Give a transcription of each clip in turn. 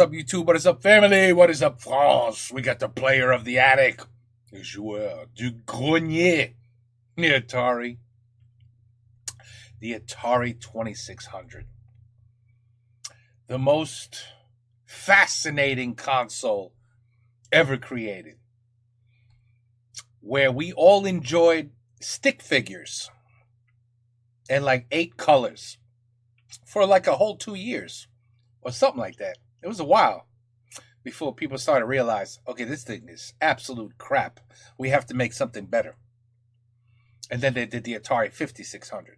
up, YouTube? What is up, family? What is up, France? We got the player of the attic, le joueur du grenier, the Atari 2600. The most fascinating console ever created, where we all enjoyed stick figures and like 8 colors for like a whole 2 years or something like that. It was a while before people started to realize, okay, this thing is absolute crap. We have to make something better. And then they did the Atari 5600,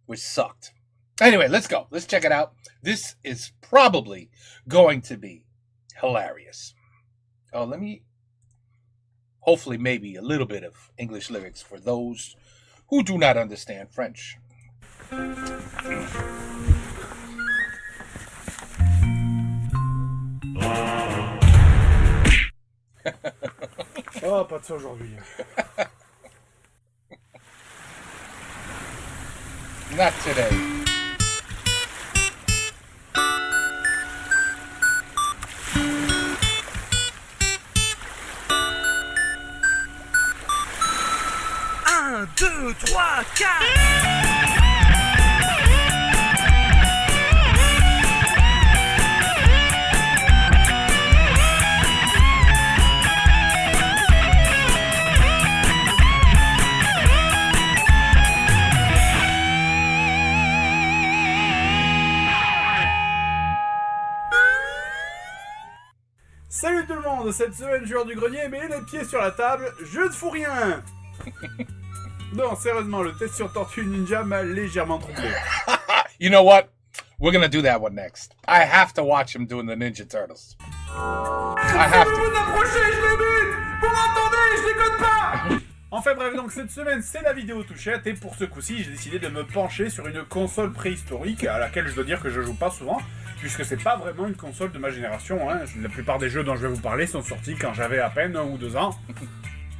which sucked. Anyway, let's go. Let's check it out. This is probably going to be hilarious. Oh, let me, hopefully maybe a little bit of English lyrics for those who do not understand French. Oh, pas de ça aujourd'hui. Not today. Un, deux, trois, quatre. Salut tout le monde, cette semaine joueur du grenier met les pieds sur la table, je ne fous rien. Non, sérieusement, le test sur Tortue Ninja m'a légèrement troublé. You know what? We're gonna do that one next. I have to watch him doing the Ninja Turtles. I have to. Vous approchez, je les bute. Vous m'entendez, je déconne pas. Enfin bref, donc cette semaine c'est la vidéo touchette et pour ce coup-ci j'ai décidé de me pencher sur une console préhistorique à laquelle je dois dire que je joue pas souvent puisque c'est pas vraiment une console de ma génération, hein. La plupart des jeux dont je vais vous parler sont sortis quand j'avais à peine 1 ou 2 ans.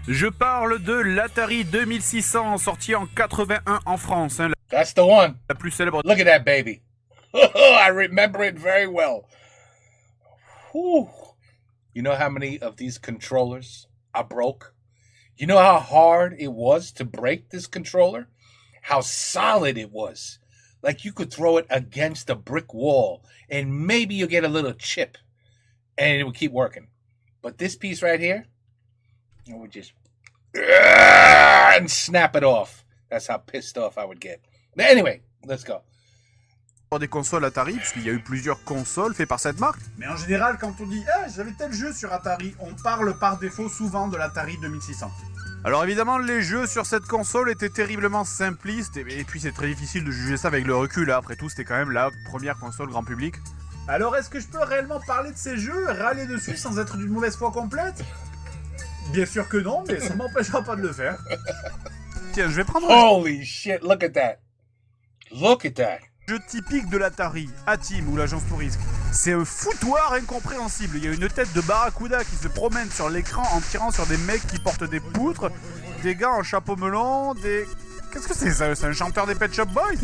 Je parle de l'Atari 2600 sorti en 81 en France, hein, That's the one. la plus célèbre. Look at that baby. I remember it very well. Whew. You know how many of these controllers I broke? You know how hard it was to break this controller? How solid it was. Like you could throw it against a brick wall and maybe you'll get a little chip and it would keep working. But this piece right here, it would just and snap it off. That's how pissed off I would get. But anyway, let's go. Des consoles Atari, puisqu'il y a eu plusieurs consoles faites par cette marque. Mais en général, quand on dit « j'avais tel jeu sur Atari », on parle par défaut souvent de l'Atari 2600. Alors évidemment, les jeux sur cette console étaient terriblement simplistes, et puis c'est très difficile de juger ça avec le recul, hein. Après tout, c'était quand même la première console grand public. Alors est-ce que je peux réellement parler de ces jeux, râler dessus sans être d'une mauvaise foi complète? Bien sûr que non, mais ça m'empêchera pas de le faire. Tiens, je vais prendre Holy shit, look at that. Look at that. jeu typique de l'Atari, A-Team ou l'agence Touriste. C'est un foutoir incompréhensible. Il y a une tête de barracuda qui se promène sur l'écran en tirant sur des mecs qui portent des poutres, des gars en chapeau melon, des... Qu'est-ce que c'est ça? C'est un chanteur des Pet Shop Boys?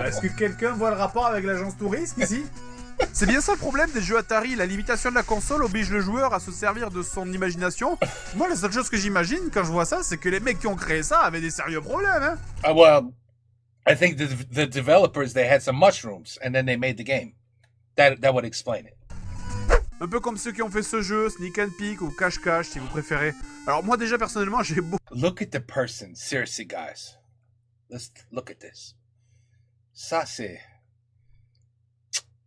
Est-ce que quelqu'un voit le rapport avec l'agence Touriste ici? C'est bien ça le problème des jeux Atari, la limitation de la console oblige le joueur à se servir de son imagination. Moi la seule chose que j'imagine quand je vois ça, c'est que les mecs qui ont créé ça avaient des sérieux problèmes, hein. Well, I think the developers, they had some mushrooms and then they made the game. That would explain it. Un peu comme ceux qui ont fait ce jeu, Sneak and Peek ou Cache-Cache si vous préférez. Alors moi déjà personnellement j'ai beau... Look at the person, seriously guys. Let's look at this. Ça c'est...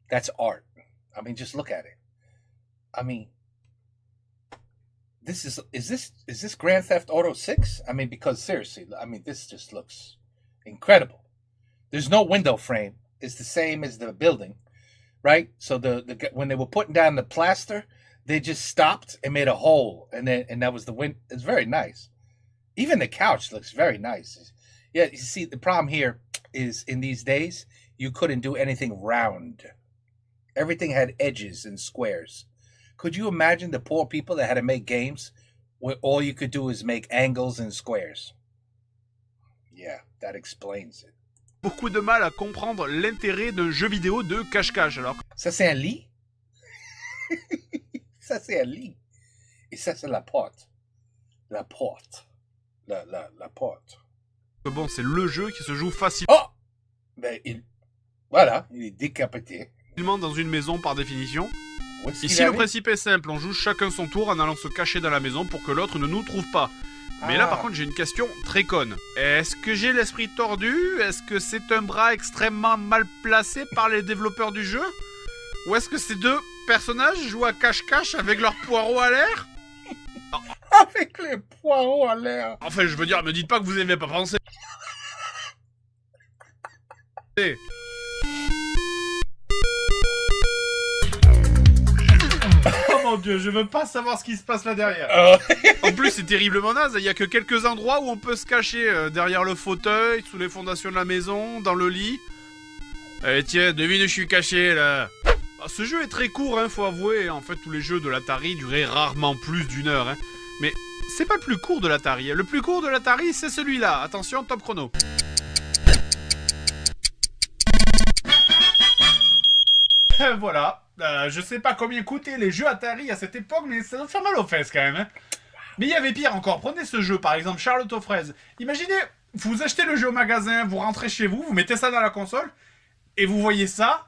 That's art. I mean, just look at it. I mean, is this Grand Theft Auto 6? I mean, because seriously, I mean, this just looks incredible. There's no window frame. It's the same as the building, right? So the when they were putting down the plaster, they just stopped and made a hole, and that was the wind. It's very nice. Even the couch looks very nice. Yeah, you see, the problem here is in these days you couldn't do anything round. Everything had edges and squares. Could you imagine the poor people that had to make games where all you could do is make angles and squares? Yeah, that explains it. beaucoup de mal à comprendre l'intérêt d'un jeu vidéo de cache-cache. Alors, Ça, c'est un lit? Ça, c'est un lit. Et ça, c'est la porte. La porte. La porte. bon, c'est le jeu qui se joue facilement Oh! Ben, voilà, il est décapité. dans une maison par définition. Où est-ce qu'il Ici, le allait? principe est simple, on joue chacun son tour en allant se cacher dans la maison pour que l'autre ne nous trouve pas. Mais là, Ah. par contre, j'ai une question très conne. Est-ce que j'ai l'esprit tordu? Est-ce que c'est un bras extrêmement mal placé par les développeurs du jeu? Ou est-ce que ces deux personnages jouent à cache-cache avec leurs poireaux à l'air? Avec les poireaux à l'air. Enfin, je veux dire, me dites pas que vous n'avez pas pensé. Oh mon dieu, je veux pas savoir ce qui se passe là derrière. En plus, c'est terriblement naze. Il y a que quelques endroits où on peut se cacher. Derrière le fauteuil, sous les fondations de la maison, dans le lit. Allez, tiens, devine où je suis caché, là. Ah, ce jeu est très court, hein, faut avouer. En fait, tous les jeux de l'Atari duraient rarement plus d'1 heure. Hein. Mais c'est pas le plus court de l'Atari. Le plus court de l'Atari, c'est celui-là. Attention, top chrono. Voilà. Je sais pas combien coûtaient les jeux Atari à cette époque, mais ça doit faire mal aux fesses quand même. Hein. Mais il y avait pire encore. Prenez ce jeu, par exemple, Charlotte aux fraises. Imaginez, vous achetez le jeu au magasin, vous rentrez chez vous, vous mettez ça dans la console, et vous voyez ça.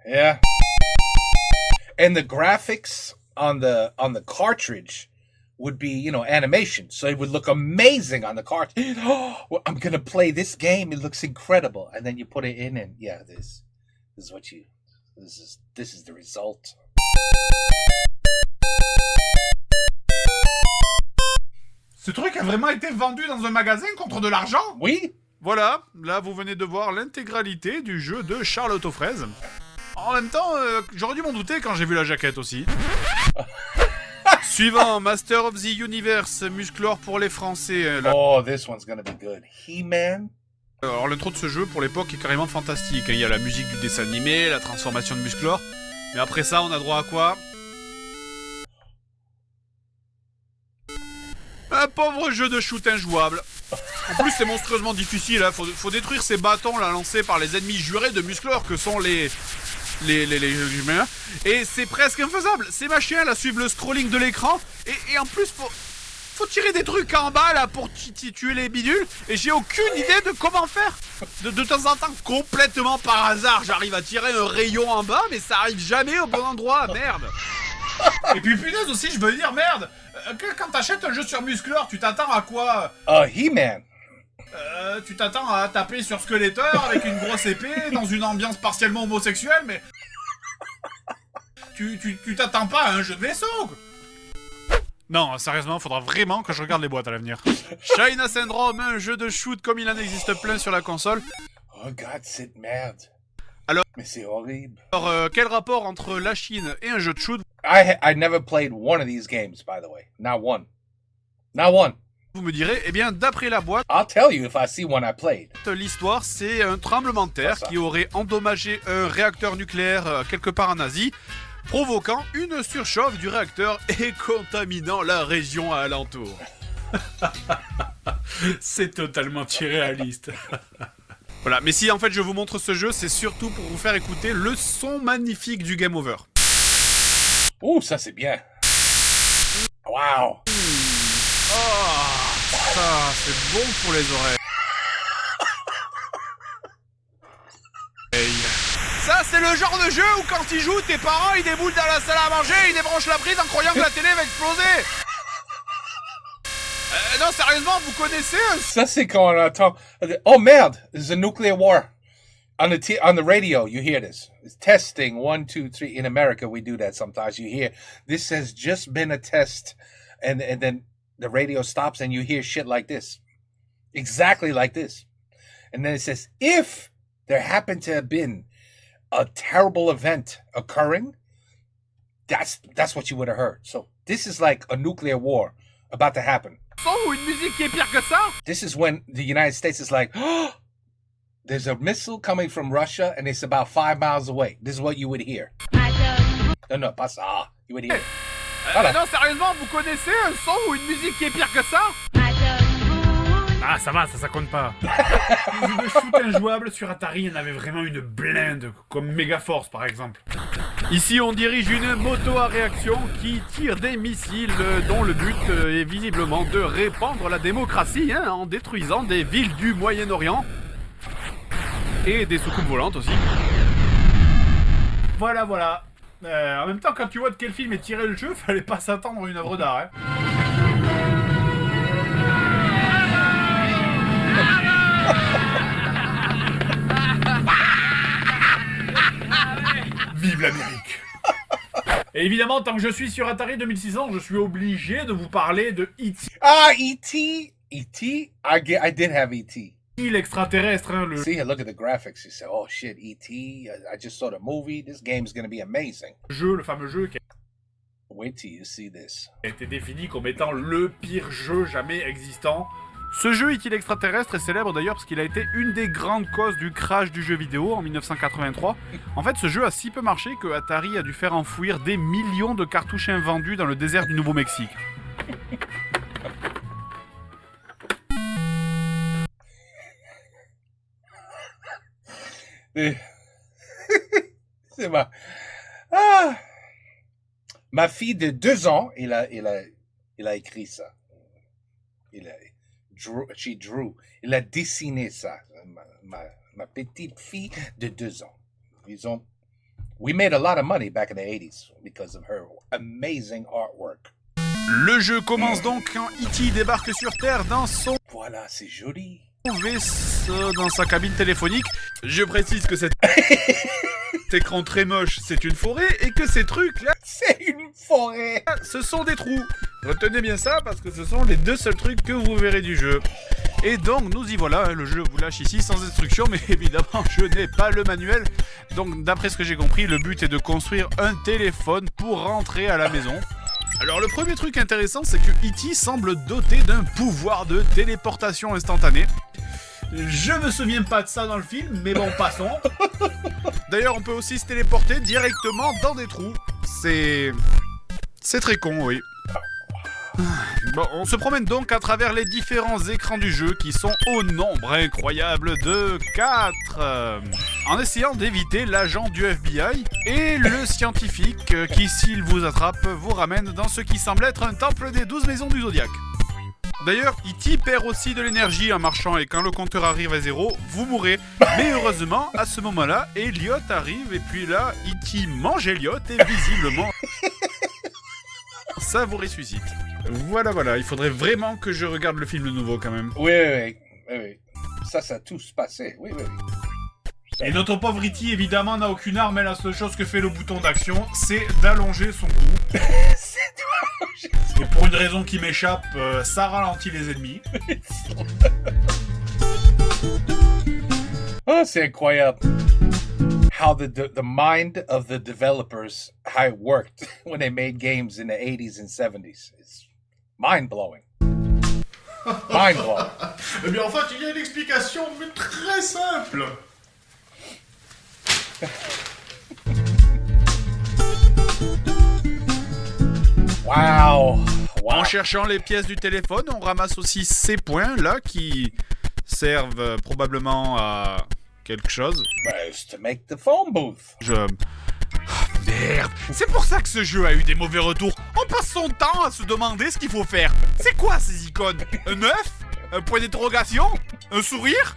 Yeah. And the graphics on the cartridge would be, you know, animation. So it would look amazing on the cartridge. Oh, well, I'm going to play this game. It looks incredible. And then you put it in and yeah, this is what you this is the result. Ce truc a vraiment été vendu dans un magasin contre de l'argent? Oui. Voilà, là vous venez de voir l'intégralité du jeu de Charlotte aux fraises. En même temps, j'aurais dû m'en douter quand j'ai vu la jaquette aussi. Suivant, Master of the Universe, Musclor pour les Français. Oh, this one's gonna be good. He-Man. Alors l'intro de ce jeu pour l'époque est carrément fantastique. Il y a la musique du dessin animé, la transformation de Musclor. Mais après ça, on a droit à quoi? Un pauvre jeu de shoot injouable. En plus, c'est monstrueusement difficile. Hein. Faut détruire ces bâtons là lancés par les ennemis jurés de Musclor que sont les humains. Et c'est presque infaisable. Ces machins là suivent le scrolling de l'écran. Et en plus, faut tirer des trucs en bas là pour tuer les bidules. Et j'ai aucune idée de comment faire. De temps en temps, complètement par hasard, j'arrive à tirer un rayon en bas, mais ça arrive jamais au bon endroit. Merde. Et puis punaise aussi, je veux dire, merde. Quand t'achètes un jeu sur Musclor, tu t'attends à quoi? He-Man. Tu t'attends à taper sur Skeletor avec une grosse épée dans une ambiance partiellement homosexuelle, mais... Tu t'attends pas à un jeu de vaisseau. Non, sérieusement, faudra vraiment que je regarde les boîtes à l'avenir. China Syndrome, un jeu de shoot comme il en existe plein sur la console. Oh God, c'est merde. Alors... Mais c'est horrible. Alors, quel rapport entre la Chine et un jeu de shoot? I never played one of these games, by the way. Not one. Not one. Vous me direz, eh bien, d'après la boîte, I'll tell you if I see one I played. l'histoire, c'est un tremblement de terre qui aurait endommagé un réacteur nucléaire quelque part en Asie, provoquant une surchauffe du réacteur et contaminant la région alentour. C'est totalement irréaliste. Voilà, mais si en fait je vous montre ce jeu, c'est surtout pour vous faire écouter le son magnifique du Game Over. Ouh, ça c'est bien. Wow. Oh, ça c'est bon pour les oreilles. Hey. Ça c'est le genre de jeu où quand ils jouent, tes parents ils déboulent dans la salle à manger, ils débranchent la prise en croyant que la télé va exploser. Non, sérieusement, vous connaissez Ça c'est quand on entend. Oh merde, there's a nuclear war. On the radio, you hear this. It's testing 1, 2, 3. In America, we do that sometimes. You hear this has just been a test, and then the radio stops, and you hear shit like this, exactly like this, and then it says if there happened to have been a terrible event occurring, that's what you would have heard. So this is like a nuclear war about to happen. Ou une musique qui est pire que ça. This is when the United States is like, oh, there's a missile coming from Russia and it's about 5 miles away. This is what you would hear. No, pas ça. You would hear. Voilà. Non, sérieusement, vous connaissez un son ou une musique qui est pire que ça? Ah, ça va, ça compte pas. Les jeux de shoot injouables sur Atari, il y en avait vraiment une blinde, comme Megaforce par exemple. Ici, on dirige une moto à réaction qui tire des missiles dont le but est visiblement de répandre la démocratie en détruisant des villes du Moyen-Orient. Et des soucoupes volantes aussi. Voilà. En même temps, quand tu vois de quel film est tiré le jeu, fallait pas s'attendre à une œuvre d'art. Hein. Vive l'Amérique! Et évidemment, tant que je suis sur Atari 2600, je suis obligé de vous parler de E.T. Ah, E.T. E.T. I did have E.T. L'extraterrestre, hein, le... See, look at the graphics. You say, oh shit, E.T. I just saw the movie. This game's gonna be amazing. le fameux jeu qui Wait till you see this. a été défini comme étant le pire jeu jamais existant. Ce jeu E.T. l'extraterrestre est célèbre d'ailleurs parce qu'il a été une des grandes causes du crash du jeu vidéo en 1983. En fait, ce jeu a si peu marché que Atari a dû faire enfouir des millions de cartouches invendus dans le désert du Nouveau-Mexique. C'est ma fille de 2 ans, il a écrit ça. Il a dessiné ça. Ma petite fille de 2 ans. We made a lot of money back in the 80s because of her amazing artwork. Le jeu commence donc quand E.T. débarque sur Terre dans son Voilà, c'est joli. vaisseau, dans sa cabine téléphonique. Je précise que cet écran très moche, c'est une forêt, et que ces trucs-là, C'est une forêt. ce sont des trous. Retenez bien ça, parce que ce sont les 2 seuls trucs que vous verrez du jeu. Et donc, nous y voilà, le jeu vous lâche ici sans instruction, mais évidemment, je n'ai pas le manuel. Donc, d'après ce que j'ai compris, le but est de construire un téléphone pour rentrer à la maison. Alors, le premier truc intéressant, c'est que E.T. semble doté d'un pouvoir de téléportation instantanée. Je me souviens pas de ça dans le film, mais bon, passons. D'ailleurs, on peut aussi se téléporter directement dans des trous. C'est très con, oui. Bon, on se promène donc à travers les différents écrans du jeu qui sont au nombre incroyable de 4, en essayant d'éviter l'agent du FBI et le scientifique qui, s'il vous attrape, vous ramène dans ce qui semble être un temple des 12 maisons du Zodiaque. D'ailleurs, E.T. perd aussi de l'énergie en marchant et quand le compteur arrive à 0, vous mourrez. Mais heureusement, à ce moment-là, Elliot arrive et puis là, E.T. mange Elliot et visiblement, ça vous ressuscite. Voilà, il faudrait vraiment que je regarde le film de nouveau quand même. Oui. Ça a tous passé. Oui. Et notre pauvre E.T. évidemment n'a aucune arme, et la seule chose que fait le bouton d'action, c'est d'allonger son cou. Et pour une raison qui m'échappe, ça ralentit les ennemis. Oh, c'est incroyable. How the mind of the developers, how it worked when they made games in the 80s and 70s. It's mind-blowing. Mind-blowing. Eh bien en fait, il y a une explication, mais très simple. Wow. En cherchant les pièces du téléphone, on ramasse aussi ces points là qui servent probablement à quelque chose. It's to make the phone booth. Merde, c'est pour ça que ce jeu a eu des mauvais retours. On passe son temps à se demander ce qu'il faut faire. C'est quoi ces icônes? Un œuf? Un point d'interrogation? Un sourire?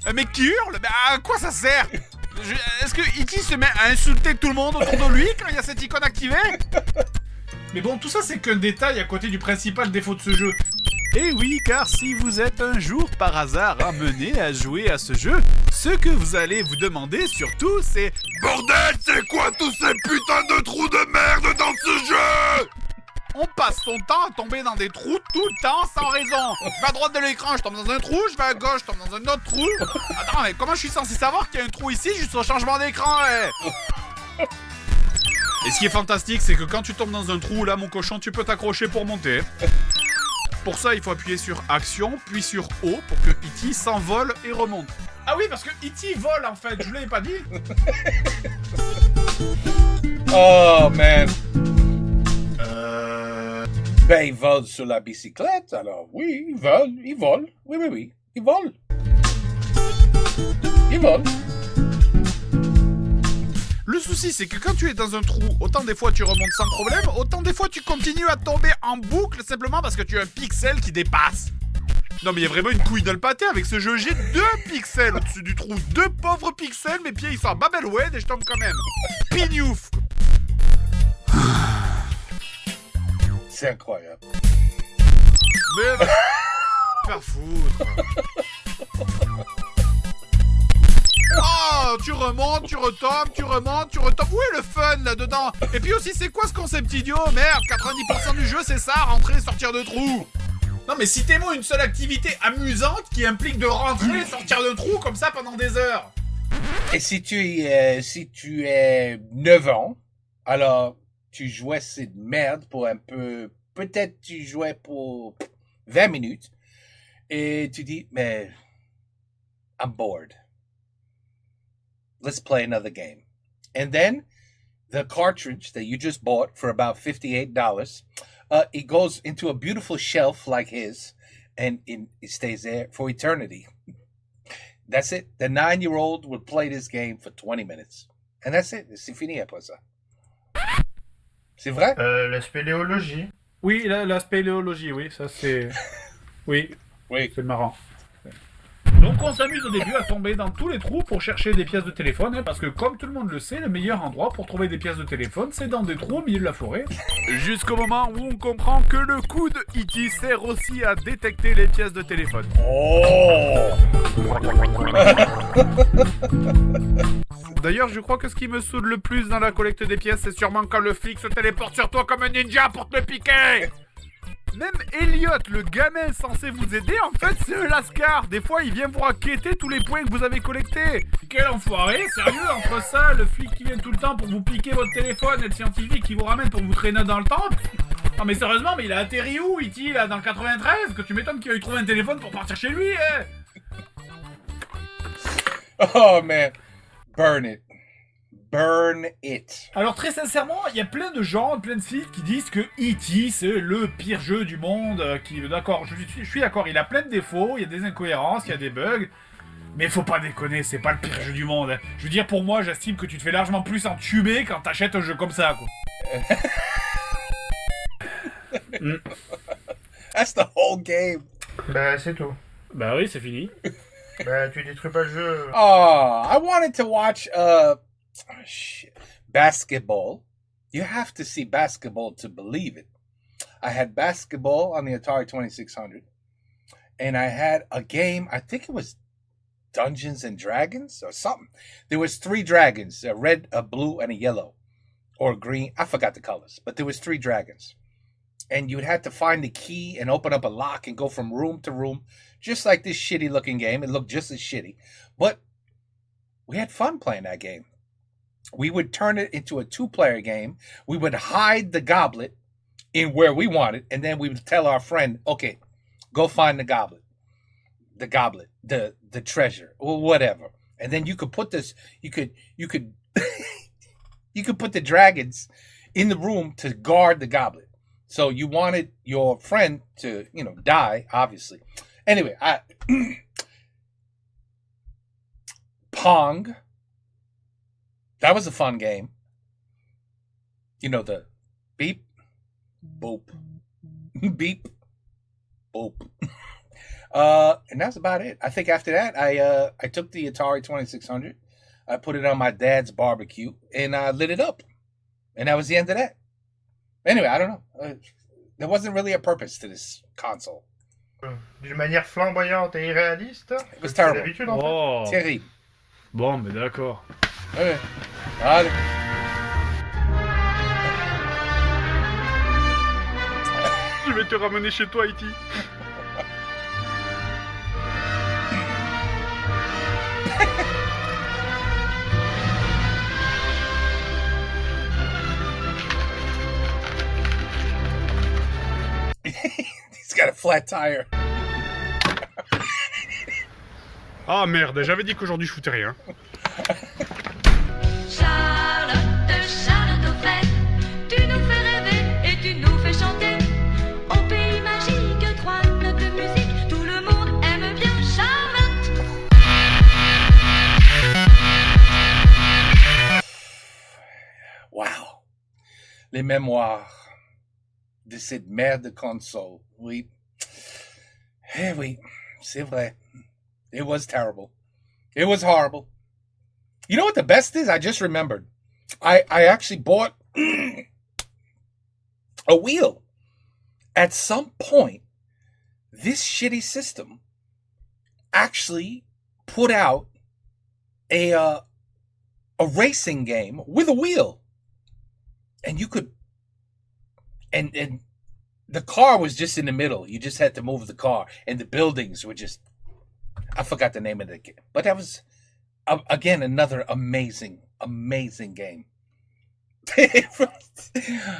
Un mec qui hurle? Mais à quoi ça sert? Est-ce que E.T. se met à insulter tout le monde autour de lui quand il y a cette icône activée? Mais bon, tout ça c'est qu'un détail à côté du principal défaut de ce jeu. Et oui, car si vous êtes un jour par hasard amené à jouer à ce jeu, ce que vous allez vous demander surtout c'est « Bordel, c'est quoi tous ces putains de trous de merde dans ce jeu ?» On passe son temps à tomber dans des trous tout le temps sans raison. Je vais à droite de l'écran, je tombe dans un trou, je vais à gauche, je tombe dans un autre trou. Attends, mais comment je suis censé savoir qu'il y a un trou ici juste au changement d'écran, Et ce qui est fantastique, c'est que quand tu tombes dans un trou, là, mon cochon, tu peux t'accrocher pour monter. Pour ça, il faut appuyer sur Action, puis sur O, pour que E.T. s'envole et remonte. Ah oui, parce que E.T. vole, en fait, je vous l'avais pas dit. Oh, man. Ben, ils volent sur la bicyclette, alors oui, ils volent. Oui, ils volent. Ils volent. Le souci, c'est que quand tu es dans un trou, autant des fois tu remontes sans problème, autant des fois tu continues à tomber en boucle simplement parce que tu as un pixel qui dépasse. Non mais il y a vraiment une couille dans le pâté avec ce jeu, j'ai 2 pixels au-dessus du trou, 2 pauvres pixels, mes pieds ils sont à Babelwed et je tombe quand même. Pignouf. C'est incroyable. Mais va faire foutre. Oh, tu remontes, tu retombes, tu remontes, tu retombes. Où est le fun là-dedans? Et puis aussi, c'est quoi ce concept idiot? Merde, 90% du jeu, c'est ça, rentrer, sortir de trou. Non mais citez-moi une seule activité amusante qui implique de rentrer et sortir d'un trou comme ça pendant des heures. Et si tu es 9 ans, alors tu jouais cette merde pour un peu... Peut-être tu jouais pour 20 minutes et tu dis, mais I'm bored. Let's play another game. And then the cartridge that you just bought for about $58, it goes into a beautiful shelf like his, and it stays there for eternity. That's it. The 9-year-old would play this game for 20 minutes. And that's it. C'est fini après ça. C'est vrai? La spéléologie. Oui, la spéléologie, oui, ça c'est... Oui, c'est marrant. Donc on s'amuse au début à tomber dans tous les trous pour chercher des pièces de téléphone, hein, parce que comme tout le monde le sait, le meilleur endroit pour trouver des pièces de téléphone, c'est dans des trous au milieu de la forêt. Jusqu'au moment où on comprend que le coup de E.T. sert aussi à détecter les pièces de téléphone. Oh! D'ailleurs, je crois que ce qui me saoule le plus dans la collecte des pièces, c'est sûrement quand le flic se téléporte sur toi comme un ninja pour te le piquer. Même Elliot, le gamin censé vous aider, en fait, c'est un lascar. Des fois, il vient vous raqueter tous les points que vous avez collectés. Quel enfoiré, sérieux, entre ça, le flic qui vient tout le temps pour vous piquer votre téléphone et le scientifique qui vous ramène pour vous traîner dans le temple. Non mais sérieusement, mais il a atterri où, E.T., là, dans le 93? Que tu m'étonnes qu'il ait trouvé un téléphone pour partir chez lui, hein. Oh man, burn it. Burn it. Alors très sincèrement, il y a plein de gens, plein de sites qui disent que E.T. c'est le pire jeu du monde, d'accord, je suis d'accord, il a plein de défauts, il y a des incohérences, il y a des bugs, mais faut pas déconner, c'est pas le pire jeu du monde. Je veux dire, pour moi, j'estime que tu te fais largement plus entuber quand t'achètes un jeu comme ça, quoi. That's the whole game. Bah c'est tout. Bah oui, c'est fini. Bah tu détruis pas le jeu. Oh, I wanted to watch basketball. You have to see basketball to believe it. I had basketball on the Atari 2600, and I had a game. I think it was Dungeons and Dragons or something. There was 3 dragons: a red, a blue, and a yellow, or green. I forgot the colors, but there was 3 dragons, and you would have to find the key and open up a lock and go from room to room, just like this shitty-looking game. It looked just as shitty, but we had fun playing that game. We would turn it into a 2-player game. We would hide the goblet in where we wanted, and then we would tell our friend, okay, go find the goblet, the treasure, or whatever. And then you could put this, you could you could put the dragons in the room to guard the goblet. So you wanted your friend to, die, obviously. Anyway, Pong. That was a fun game. You know, the beep, boop, beep, boop. And that's about it. I think after that, I took the Atari 2600. I put it on my dad's barbecue, and I lit it up. And that was the end of that. Anyway, I don't know. There wasn't really a purpose to this console. D'une manière flamboyante et irréaliste. It was terrible. D'habitude, en fait. Terrible. Bon, mais d'accord. Okay. Allez. Je vais te ramener chez toi, E.T. He's got a flat tire. Ah merde, j'avais dit qu'aujourd'hui je foutais rien. Charlotte, Charlotte au fait, tu nous fais rêver et tu nous fais chanter. Wow. Les mémoires de cette merde de console. Oui. Eh oui, c'est vrai. It was terrible. It was horrible. You know what the best is? I just remembered. I actually bought a wheel. At some point, this shitty system actually put out a racing game with a wheel. And you could and the car was just in the middle. You just had to move the car, and the buildings were just, I forgot the name of the game. But that was again another amazing game. The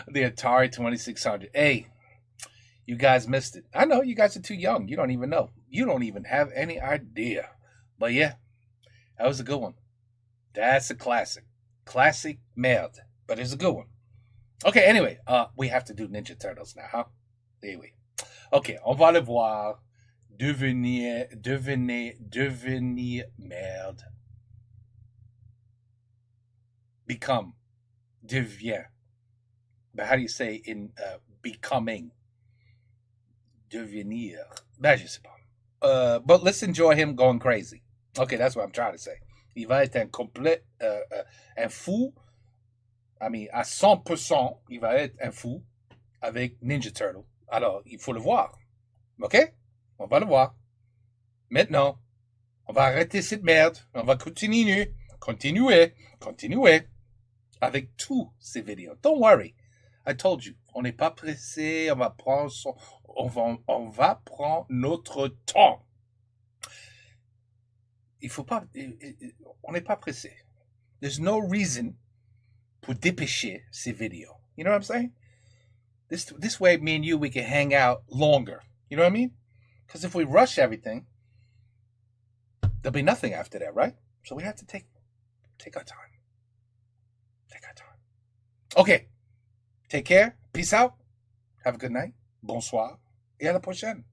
Atari 2600. Hey, you guys missed it. I know you guys are too young. You don't even know. You don't even have any idea. But yeah, that was a good one. That's a classic. Classic merde. But it's a good one. Okay, anyway, we have to do Ninja Turtles now, huh? Anyway. Okay, on va le voir. Devenir merde. Become. Devient. But how do you say in becoming? Devenir. Ben, je sais pas. But let's enjoy him going crazy. Okay, that's what I'm trying to say. Il va être un complet, un fou. I mean, à 100%, il va être un fou avec Ninja Turtle. Alors, il faut le voir. OK? On va le voir. Maintenant, on va arrêter cette merde. On va continuer avec tous ces vidéos. Don't worry. I told you. On n'est pas pressé. On va prendre notre temps. Il faut pas, on n'est pas pressé. There's no reason pour dépêcher ces vidéos. You know what I'm saying? This way, me and you, we can hang out longer. You know what I mean? Because if we rush everything, there'll be nothing after that, right? So we have to take our time. Take our time. Okay. Take care. Peace out. Have a good night. Bonsoir. Et à la prochaine.